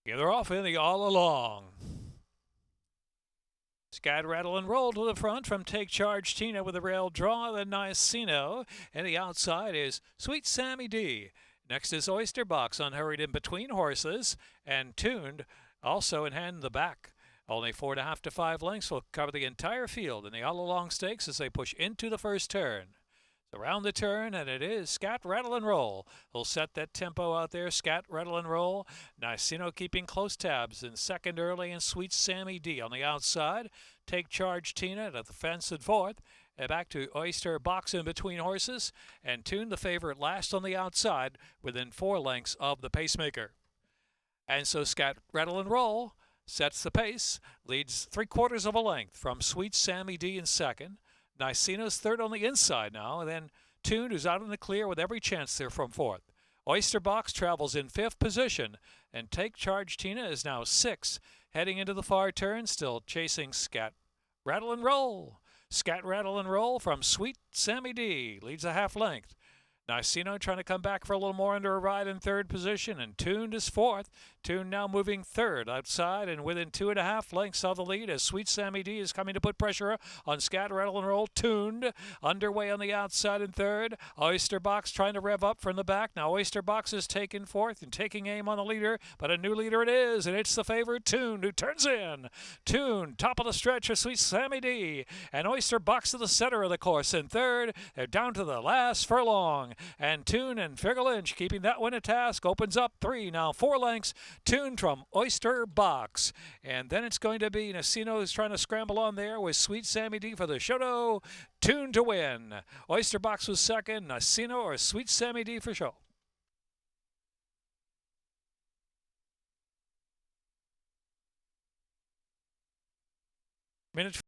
They're off in the all along. Scat, Rattle, and Roll to the front from Take Charge Tina with a rail draw. Then Niceno. And the outside is Sweet Sammy D. Next is Oyster Box, unhurried in between horses, and Tuned also in hand in the back. Only 4.5 to 5 lengths will cover the entire field in the all along stakes as they push into the first turn. Around the turn, and it is Scat, Rattle, and Roll. He'll set that tempo out there. Scat, Rattle, and Roll. Niceno keeping close tabs in second early, and Sweet Sammy D on the outside. Take Charge Tina at the fence in fourth. And back to Oyster Box in between horses, and Tune the favorite last on the outside within 4 lengths of the pacemaker. And so Scat, Rattle, and Roll sets the pace, leads 3/4 of a length from Sweet Sammy D in second. Niceno's third on the inside now, and then Tune, who's out in the clear with every chance there from fourth. Oyster Box travels in fifth position, and Take Charge Tina is now sixth, heading into the far turn, still chasing Scat, Rattle, and Roll. Scat, Rattle, and Roll from Sweet Sammy D leads a half length. Niceno trying to come back for a little more under a ride in third position, and Tuned is fourth. Tuned now moving third outside and within 2.5 lengths of the lead as Sweet Sammy D is coming to put pressure on Scat, Rattle, and Roll. Tuned underway on the outside in third. Oyster Box trying to rev up from the back. Now Oyster Box is taking fourth and taking aim on the leader, but a new leader it is, and it's the favorite Tuned who turns in. Tuned, top of the stretch for Sweet Sammy D, and Oyster Box to the center of the course in third. They're down to the last furlong. And Tune and Figure Lynch keeping that one a task. Opens up 3, now 4 lengths. Tune from Oyster Box. And then it's going to be Niceno is trying to scramble on there with Sweet Sammy D for the Shoto. Tune to win. Oyster Box was second. Niceno or Sweet Sammy D for show. Minute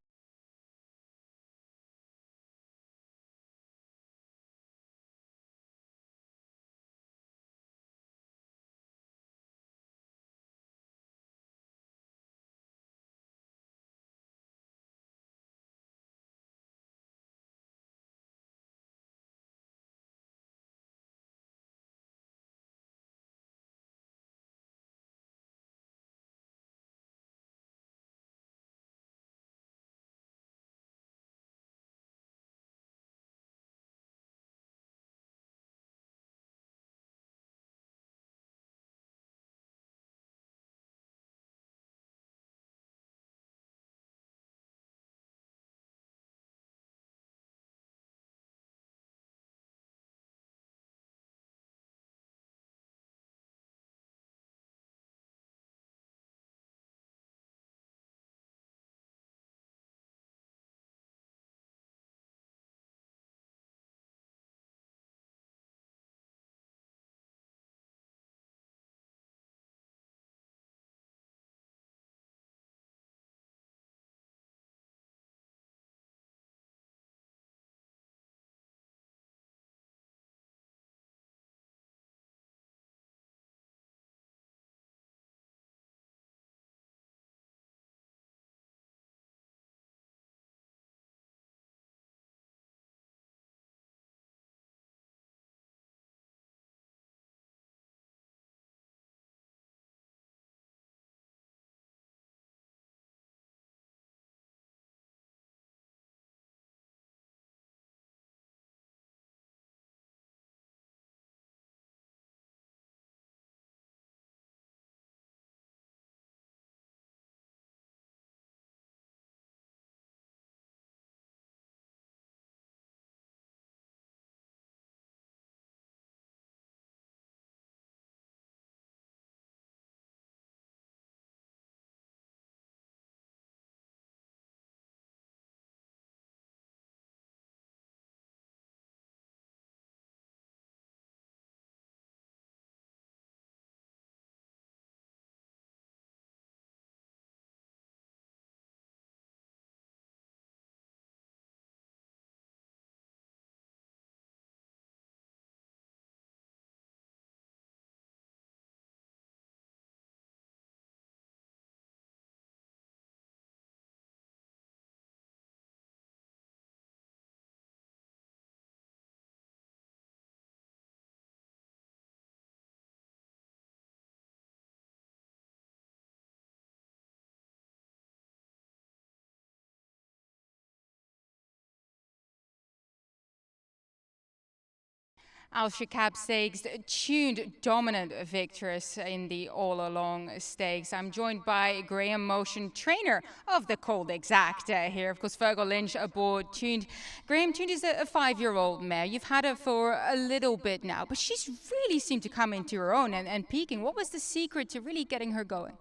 Al Shakab Stakes, tuned dominant victorious in the All Along Stakes. I'm joined by Graham Motion, trainer of the Cold Exact here. Of course, Fergal Lynch aboard Tuned. Graham, Tuned is a 5-year-old mare. You've had her for a little bit now, but she's really seemed to come into her own and peaking. What was the secret to really getting her going?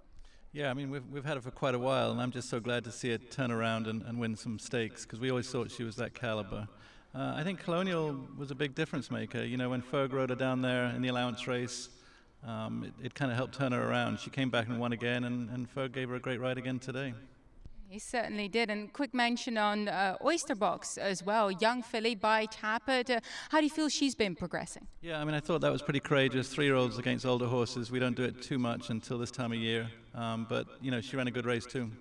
Yeah, I mean, we've had her for quite a while, and I'm just so glad to see her turn around and win some stakes, because we always thought she was that caliber. I think Colonial was a big difference maker. You know, when Ferg rode her down there in the allowance race, it kind of helped turn her around. She came back and won again, and Ferg gave her a great ride again today. He certainly did. And quick mention on Oyster Box as well. Young filly by Tappert. How do you feel she's been progressing? Yeah, I mean, I thought that was pretty courageous. 3-year-olds against older horses. We don't do it too much until this time of year. But, you know, she ran a good race too.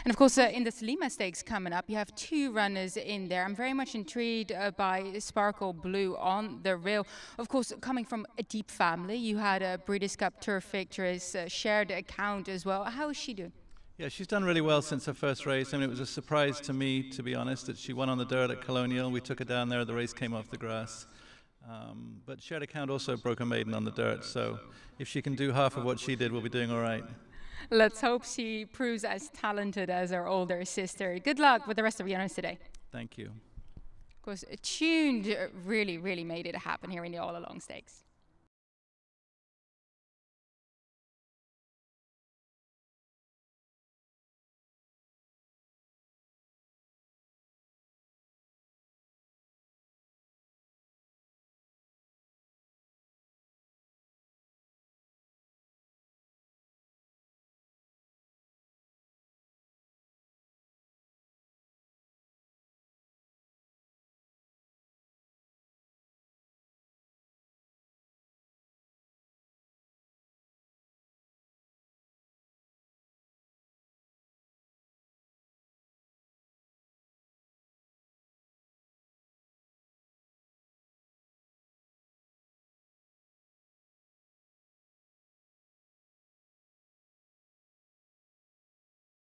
And of course, in the Salima Stakes coming up, you have 2 runners in there. I'm very much intrigued by Sparkle Blue on the rail. Of course, coming from a deep family, you had a Breeders' Cup Turf victorious shared account as well. How is she doing? Yeah, she's done really well since her first race. I mean, it was a surprise to me, to be honest, that she won on the dirt at Colonial. We took her down there, the race came off the grass. But shared account also broke a maiden on the dirt, so if she can do half of what she did, we'll be doing all right. Let's hope she proves as talented as her older sister. Good luck with the rest of your runners today. Thank you. Of course, Tuned really made it happen here in the All Along Stakes.